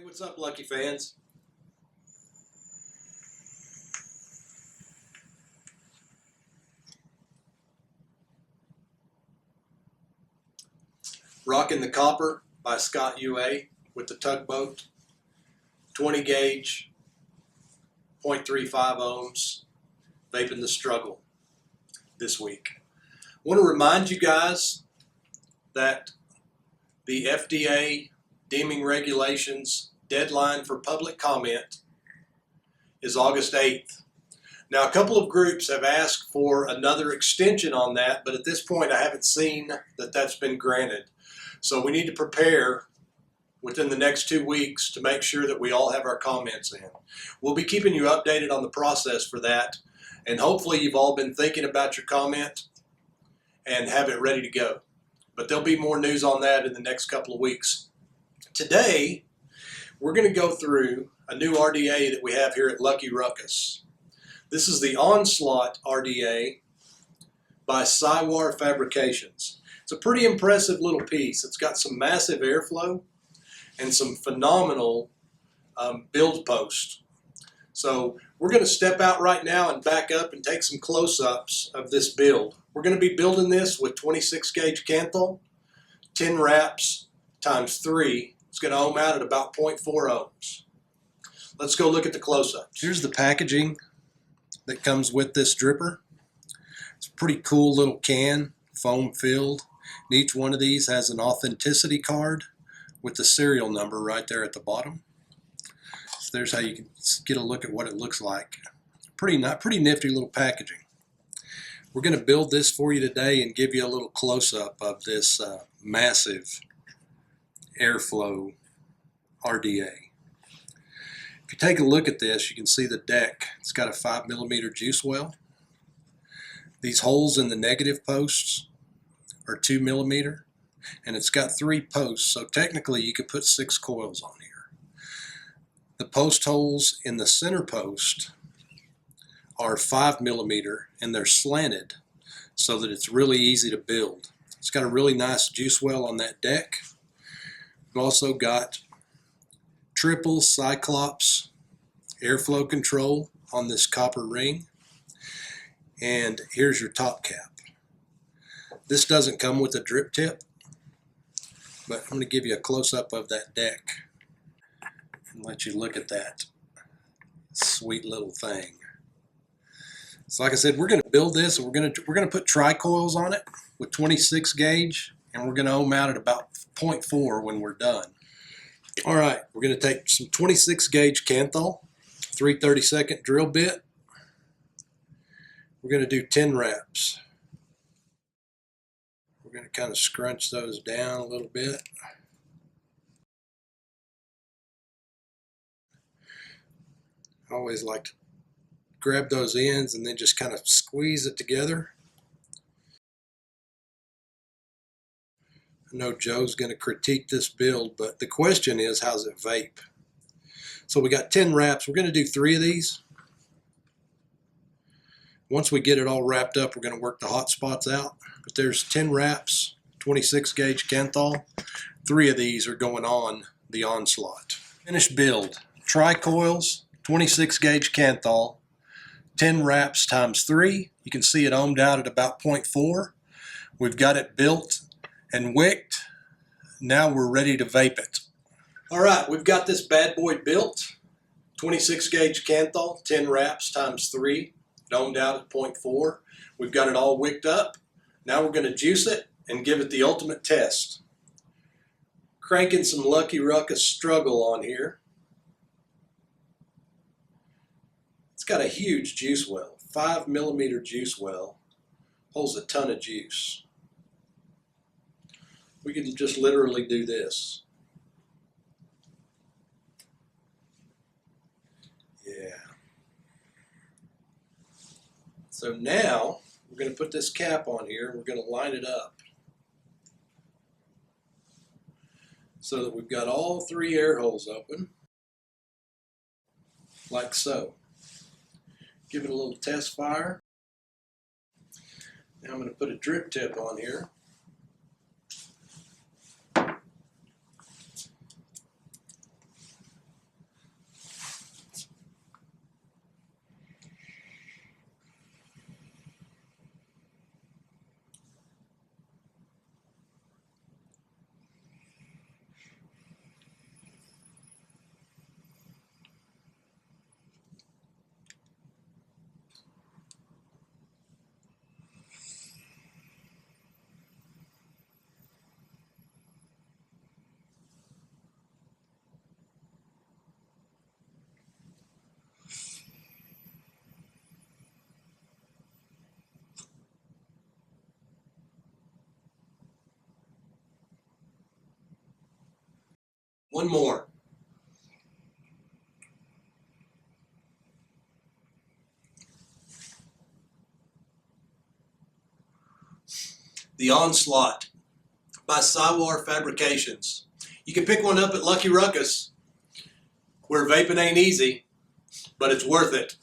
What's up, Lucky fans? Rocking the Copper by Scott UA with the tugboat, 20 gauge, 0.35 ohms, vaping the struggle this week. I want to remind you guys that the FDA deeming regulations deadline for public comment is August 8th. Now, a couple of groups have asked for another extension on that, but at this point I haven't seen that that's been granted. So we need to prepare within the next 2 weeks to make sure that we all have our comments in. We'll be keeping you updated on the process for that, and hopefully you've all been thinking about your comment and have it ready to go. But there'll be more news on that in the next couple of weeks. Today, we're going to go through a new RDA that we have here at Lucky Ruckus. This is the Onslaught RDA by Cywar Fabrications. It's a pretty impressive little piece. It's got some massive airflow and some phenomenal build posts. So we're going to step out right now and back up and take some close-ups of this build. We're going to be building this with 26 gauge Kanthal, 10 wraps times 3. It's going to ohm out at about 0.4 ohms. Let's go look at the close-ups. Here's the packaging that comes with this dripper. It's a pretty cool little can, foam filled. And each one of these has an authenticity card with the serial number right there at the bottom. So there's how you can get a look at what it looks like. Pretty nifty little packaging. We're going to build this for you today and give you a little close-up of this massive airflow RDA. If you take a look at this, you can see the deck. It's got a 5mm juice well. These holes in the negative posts are 2mm, and it's got 3 posts, so technically you could put 6 coils on here. The post holes in the center post are 5mm, and they're slanted so that it's really easy to build. It's got a really nice juice well on that deck. We've also got triple Cyclops airflow control on this copper ring. And here's your top cap. This doesn't come with a drip tip, but I'm going to give you a close-up of that deck and let you look at that sweet little thing. So like I said, we're going to build this, and we're going to put tri-coils on it with 26 gauge, and we're going to ohm out at about 0.4 when we're done. All right, we're going to take some 26 gauge Kanthal, 3/32 drill bit. We're going to do 10 wraps. We're going to kind of scrunch those down a little bit. I always like to grab those ends and then just kind of squeeze it together. I know Joe's going to critique this build, but the question is, how's it vape? So we got 10 wraps. We're going to do 3 of these. Once we get it all wrapped up, we're going to work the hot spots out. But there's 10 wraps, 26 gauge Kanthal. 3 of these are going on the Onslaught. Finished build. Tri-coils, 26 gauge Kanthal, 10 wraps times 3. You can see it ohmed out at about 0.4. We've got it built and wicked. Now we're ready to vape it. All right, we've got this bad boy built. 26 gauge Kanthal, 10 wraps times 3, ohmed out at 0.4. We've got it all wicked up. Now we're going to juice it and give it the ultimate test. Cranking some Lucky Ruckus Struggle on here. It's got a huge juice well, 5mm juice well, holds a ton of juice. We could just literally do this. Yeah. So now we're going to put this cap on here and we're going to line it up so that we've got all 3 air holes open, like so. Give it a little test fire. Now I'm going to put a drip tip on here. One more. The Onslaught by Sywar Fabrications. You can pick one up at Lucky Ruckus, where vaping ain't easy, but it's worth it.